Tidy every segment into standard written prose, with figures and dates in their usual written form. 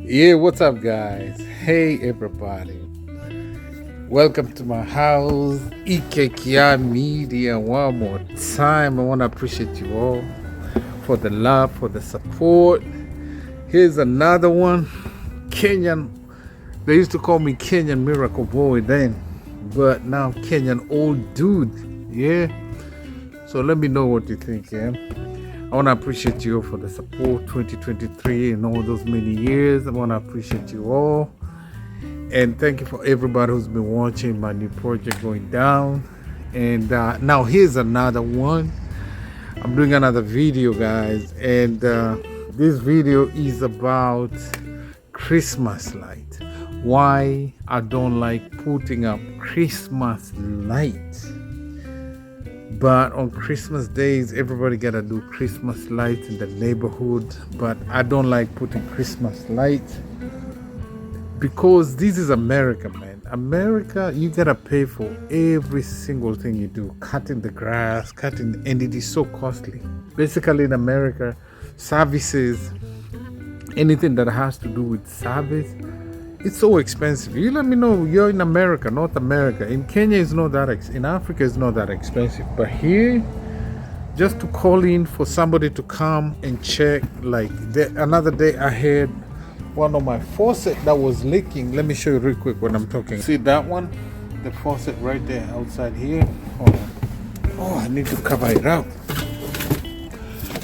Yeah, what's up, guys? Hey, everybody. Welcome to my house, Ikekia Media. One more time, I want to appreciate you all for the love, for the support. Here's another one. Kenyan. They used to call me Kenyan Miracle Boy then, but now Kenyan Old Dude. Yeah. So let me know what you think, yeah? I want to appreciate you for the support 2023 and all those many years. I want to appreciate you all. And thank you for everybody who's been watching my new project going down. And now here's another one. I'm doing another video, guys. And this video is about Christmas light. Why I don't like putting up Christmas lights. But on Christmas days, everybody gotta do Christmas lights in the neighborhood. But I don't like putting Christmas lights because this is America, man. America, you gotta pay for every single thing you do. Cutting the grass, and it is so costly. Basically, in America, services, anything that has to do with service, it's so expensive. You let me know you're in America, North America. In Kenya, it's not that in Africa, it's not that expensive. But here, just to call in for somebody to come and check, like another day I had one of my faucet that was leaking. Let me show you real quick when I'm talking. See that one? The faucet right there outside here. Hold on. Oh, I need to cover it up.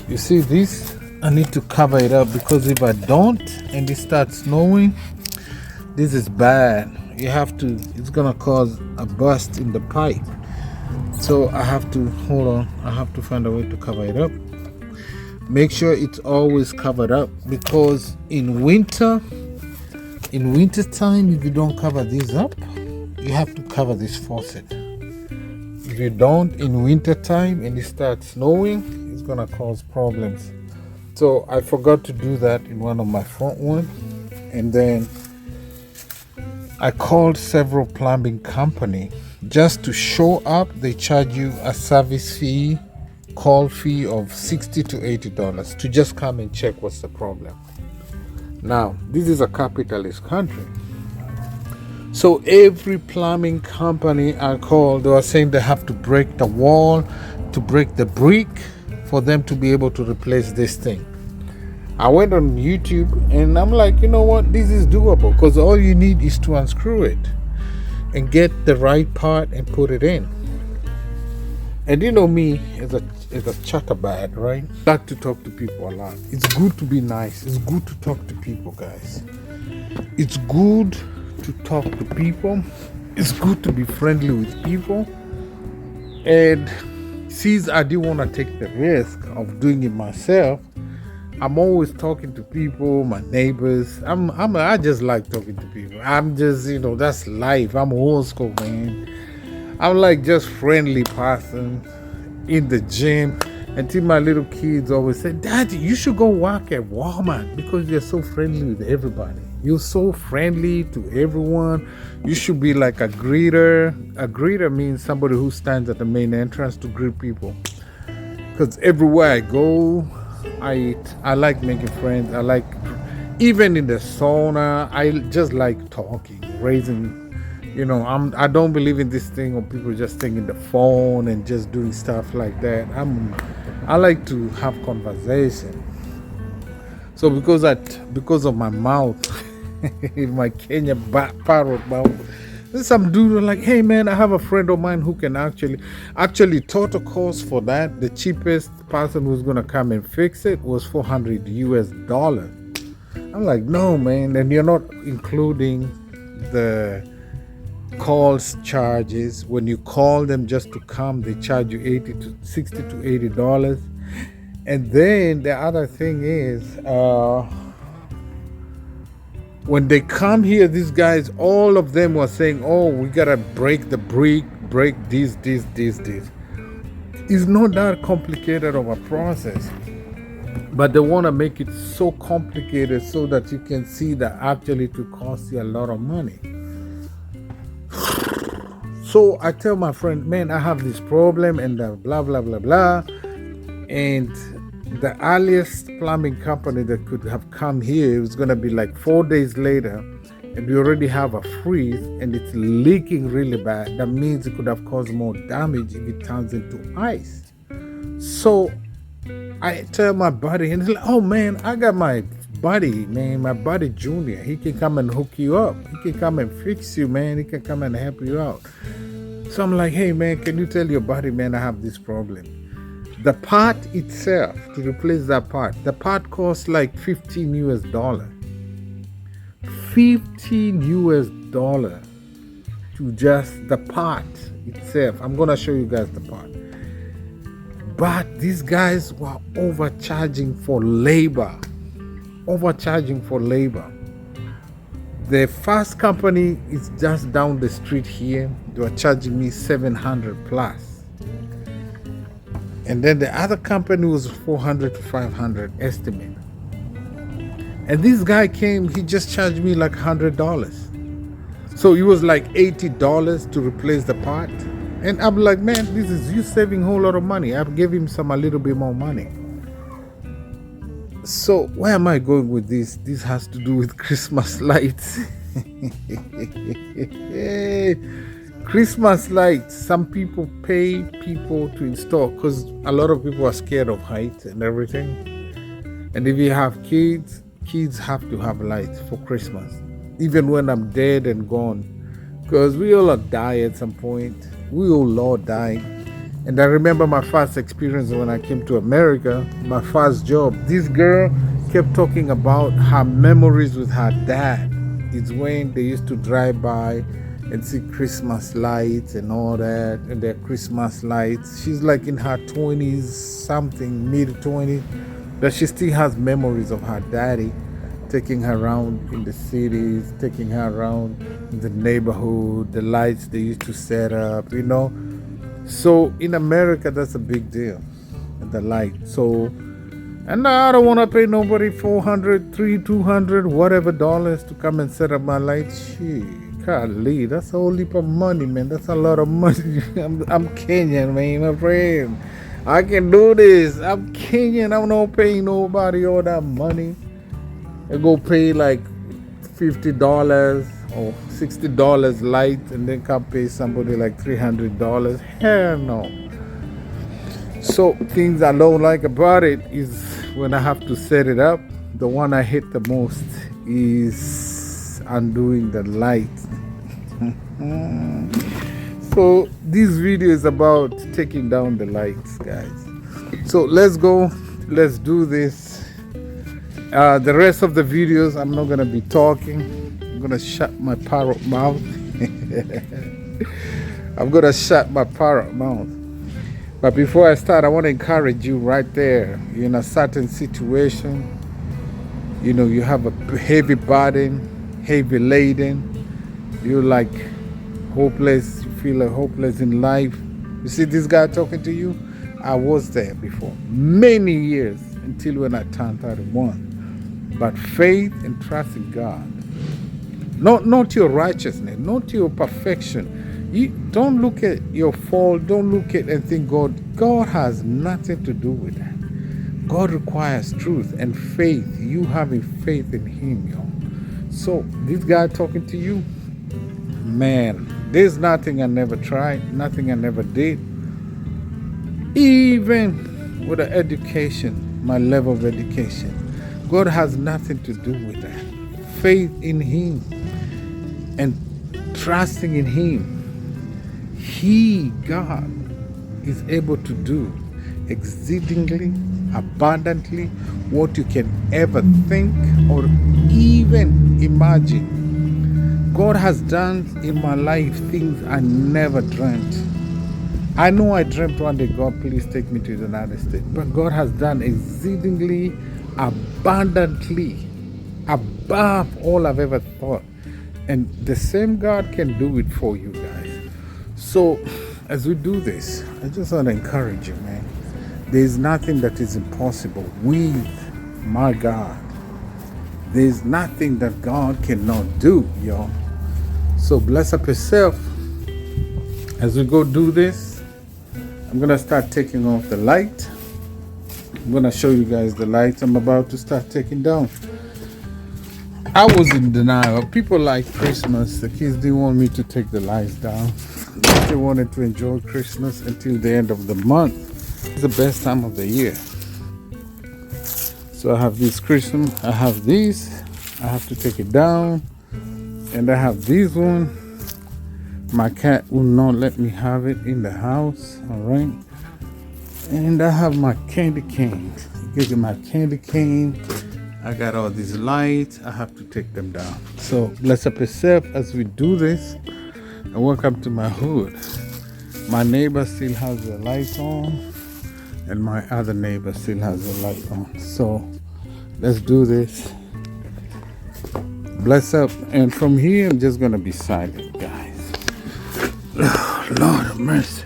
You see this? I need to cover it up because if I don't and it starts snowing, this is bad. You have to, it's gonna cause a burst in the pipe. So I have to, hold on, I have to find a way to cover it up. Make sure it's always covered up because in winter time, if you don't cover this up, you have to cover this faucet. If you don't in winter time and it starts snowing, it's gonna cause problems. So I forgot to do that in one of my front ones, and then I called several plumbing company just to show up. They charge you a service fee, call fee of $60 to $80 to just come and check what's the problem. Now, this is a capitalist country. So every plumbing company I called, they were saying they have to break the wall, to break the brick for them to be able to replace this thing. I went on YouTube and I'm like, you know what, this is doable because all you need is to unscrew it and get the right part and put it in. And you know me as a chatterbird, right? I like to talk to people a lot. It's good to be nice. It's good to talk to people, guys. It's good to talk to people. It's good to be friendly with people. And since I didn't want to take the risk of doing it myself, I'm always talking to people, my neighbors. I just like talking to people. I'm just, that's life. I'm old school, man. I'm like just friendly person in the gym. Until my little kids always say, Daddy, you should go work at Walmart because you're so friendly with everybody. You're so friendly to everyone. You should be like a greeter. A greeter means somebody who stands at the main entrance to greet people. Because everywhere I go, I like making friends. I like, even in the sauna, I just like talking, raising, I don't believe in this thing of people just taking the phone and just doing stuff like that. I like to have conversation. So because of my mouth, my Kenya parrot mouth, some dude like, hey man, I have a friend of mine who can actually total cost for that. The cheapest person who's gonna come and fix it was $400 US. I'm like, no man, and you're not including the calls charges. When you call them just to come, they charge you $60 to $80. And then the other thing is, when they come here, these guys, all of them were saying, oh, we gotta break the brick, break this. It's not that complicated of a process. But they want to make it so complicated so that you can see that actually it will cost you a lot of money. So I tell my friend, man, I have this problem and blah, blah, blah, blah. And The earliest plumbing company that could have come here, it was going to be like 4 days later, and we already have a freeze and it's leaking really bad. That means it could have caused more damage if it turns into ice. So I tell my buddy, and he's like, oh man, I got my buddy, man, my buddy Junior. He can come and hook you up. He can come and fix you, man. He can come and help you out. So I'm like, hey man, can you tell your buddy, man, I have this problem. The part itself, to replace that part, the part costs like $15 US. $15 US to just the part itself. I'm gonna show you guys the part. But these guys were overcharging for labor. The first company is just down the street here. They were charging me $700 plus. And then the other company was $400 to $500 estimate. And this guy came, he just charged me like $100. So it was like $80 to replace the part. And I'm like, man, this is you saving a whole lot of money. I gave him a little bit more money. So where am I going with this? This has to do with Christmas lights. Christmas lights. Some people pay people to install because a lot of people are scared of height and everything. And if you have kids, kids have to have lights for Christmas. Even when I'm dead and gone. Because we all die at some point. We all die. And I remember my first experience when I came to America, my first job. This girl kept talking about her memories with her dad. It's when they used to drive by and see Christmas lights and all that, and their Christmas lights. She's like in her 20s, something, mid-20s, but she still has memories of her daddy taking her around in the cities, taking her around in the neighborhood, the lights they used to set up, you know. So in America, that's a big deal, the light. So, and now I don't want to pay nobody $400, $300, $200, whatever dollars to come and set up my lights. Shit, golly, that's a whole heap of money, man. That's a lot of money. I'm Kenyan, man, my friend. I can do this. I'm Kenyan. I'm not paying nobody all that money. I go pay like $50 or $60 light and then come pay somebody like $300. Hell no. So things I don't like about it is when I have to set it up. The one I hate the most is undoing the light. So this video is about taking down the lights, guys. So let's go. Let's do this. The rest of the videos, I'm not going to be talking. I'm going to shut my parrot mouth. I'm going to shut my parrot mouth. But before I start, I want to encourage you right there. You're in a certain situation. You know, you have a heavy burden, heavy laden. You're like hopeless. You feel like hopeless in life. You see this guy talking to you? I was there before. Many years until when I turned 31. But faith and trust in God. Not your righteousness, not your perfection. You don't look at your fault, don't look at and think God has nothing to do with that. God requires truth and faith. You having faith in Him, yo. So this guy talking to you, man, there's nothing I never tried, nothing I never did. Even with the education, my level of education. God has nothing to do with that. Faith in Him and trusting in Him. He, God, is able to do exceedingly, abundantly, what you can ever think or even imagine. God has done in my life things I never dreamt. I know I dreamt one day, God, please take me to the United States. But God has done exceedingly, abundantly, above all I've ever thought. And the same God can do it for you guys. So as we do this, I just want to encourage you, man. There's nothing that is impossible with my God. There's nothing that God cannot do, y'all. So bless up yourself. As we go do this, I'm going to start taking off the light. I'm gonna show you guys the lights I'm about to start taking down. I was in denial. People like Christmas. The kids didn't want me to take the lights down. They wanted to enjoy Christmas until the end of the month. It's the best time of the year. So I have this Christmas. I have these. I have to take it down. And I have this one. My cat will not let me have it in the house. All right. And I have my candy cane. Get my candy cane. I got all these lights. I have to take them down. So bless up yourself as we do this. And welcome to my hood. My neighbor still has the lights on. And my other neighbor still has the light on. So let's do this. Bless up. And from here, I'm just going to be silent, guys. Lord of mercy.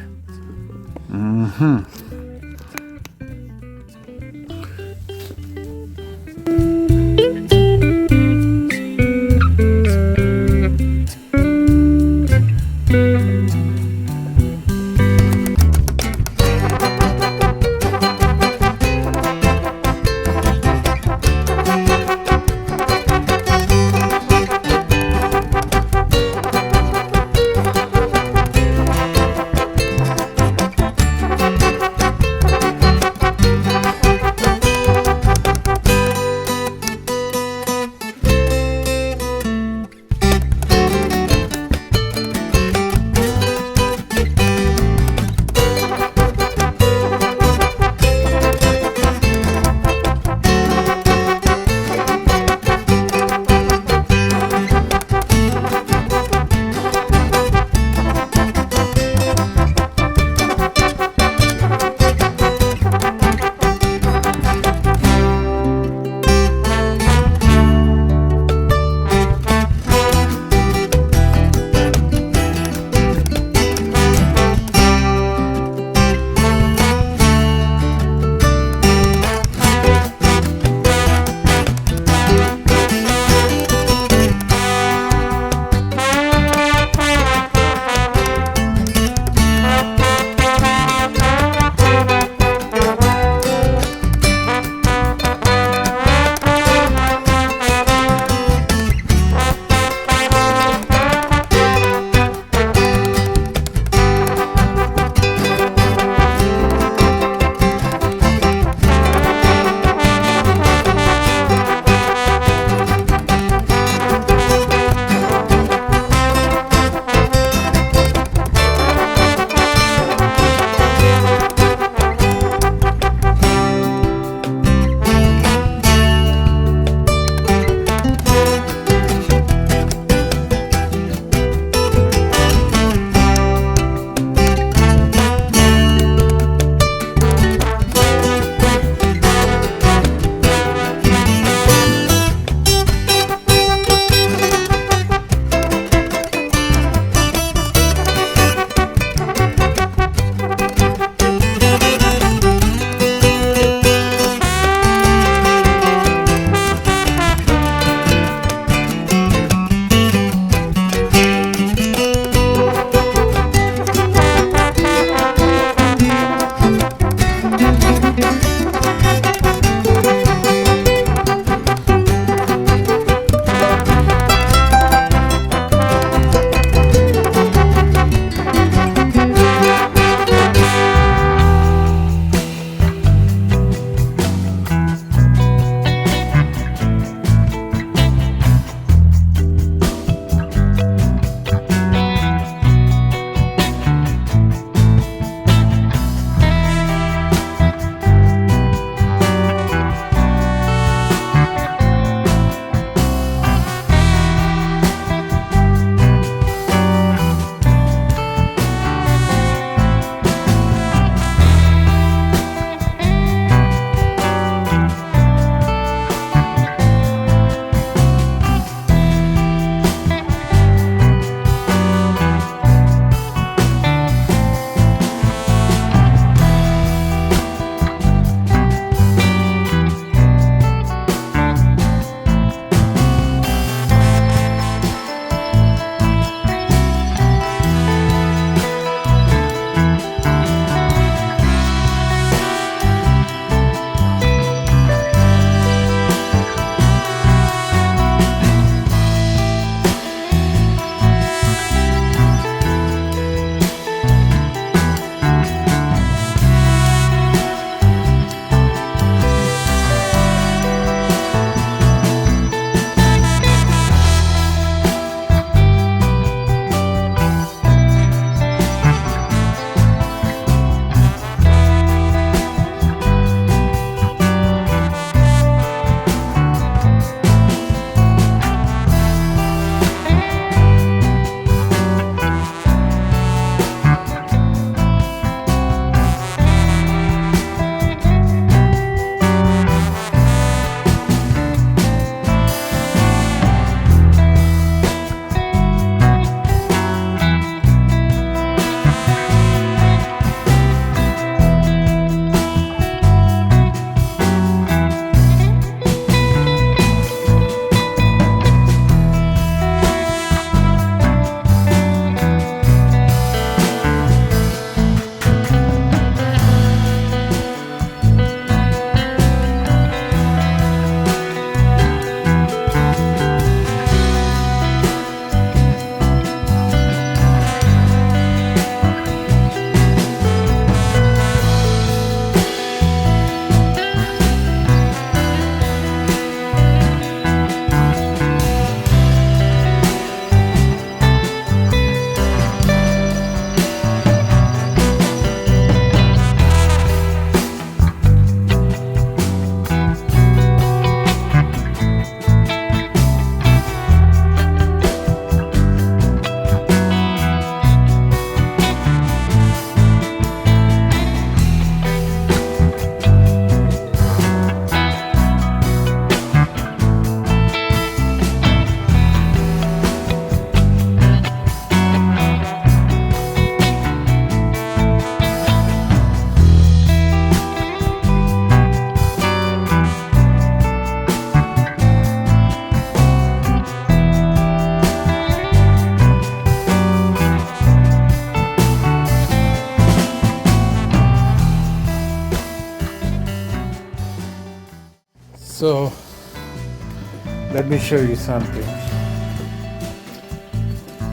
me show you something.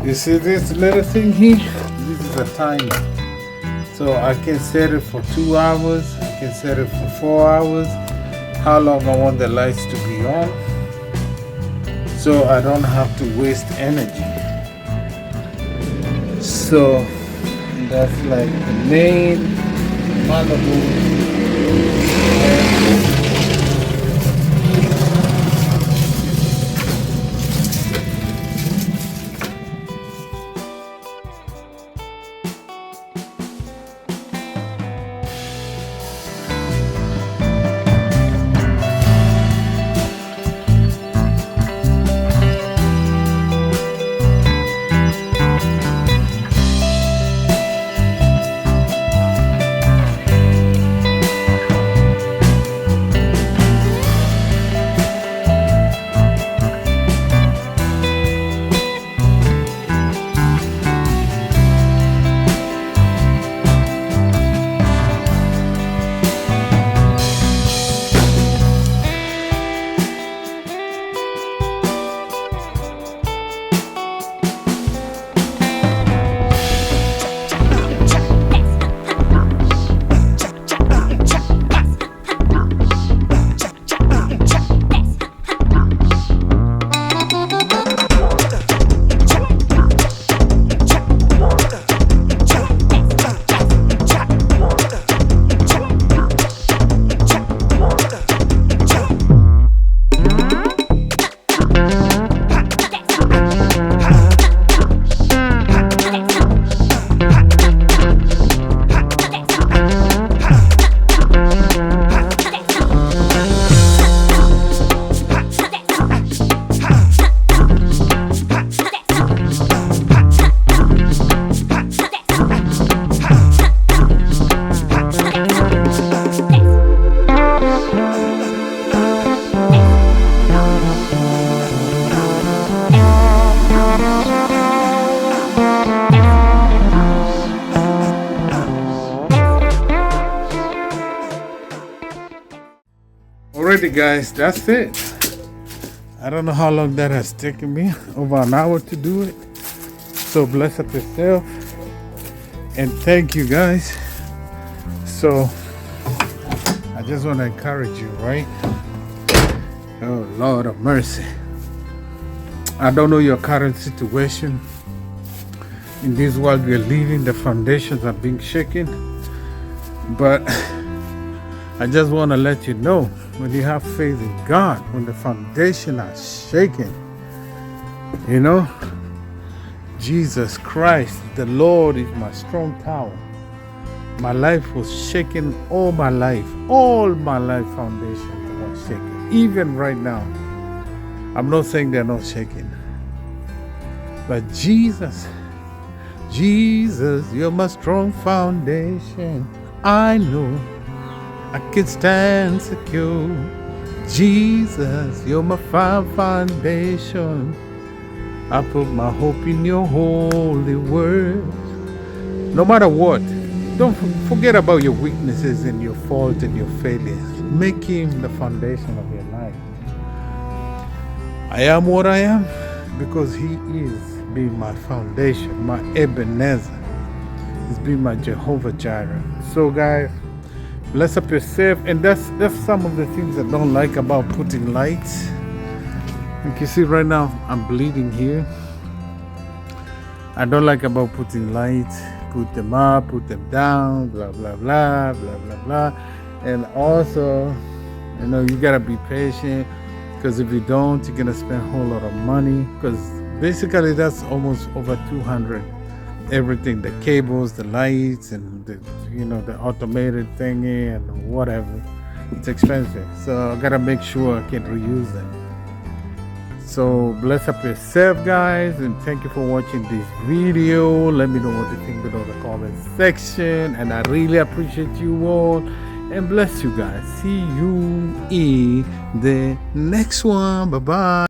You see this little thing here? This is a timer. So I can set it for 2 hours. I can set it for 4 hours. How long I want the lights to be on. So I don't have to waste energy. So that's like the main motherboard. Alrighty guys, that's it. I don't know how long that has taken me, over an hour to do it. So bless up yourself and thank you guys. So I just want to encourage you, right? Oh Lord of mercy. I don't know your current situation. In this world we are living, the foundations are being shaken. But I just want to let you know, when you have faith in God, when the foundation are shaken, you know, Jesus Christ, the Lord is my strong tower. My life was shaken all my life. All my life foundations are shaken. Even right now. I'm not saying they're not shaking. But Jesus, you're my strong foundation. I know I can stand secure. Jesus, you're my firm foundation. I put my hope in your holy word. No matter what, don't forget about your weaknesses and your faults and your failures. Make him the foundation of your life. I am what I am because he is being my foundation, my Ebenezer. He's been my Jehovah Jireh. So guys, bless up yourself. And that's some of the things I don't like about putting lights. Like you see right now, I'm bleeding here. I don't like about putting lights. Put them up, put them down, blah, blah, blah, blah, blah, blah. And also, you know, you gotta be patient, because if you don't, you're gonna spend a whole lot of money, because basically that's almost over 200. Everything, the cables, the lights, and the, you know, the automated thingy and whatever. It's expensive, so I gotta make sure I can reuse them. So bless up yourself guys, and thank you for watching this video. Let me know what you think below the comment section, and I really appreciate you all, and bless you guys. See you in the next one. Bye bye.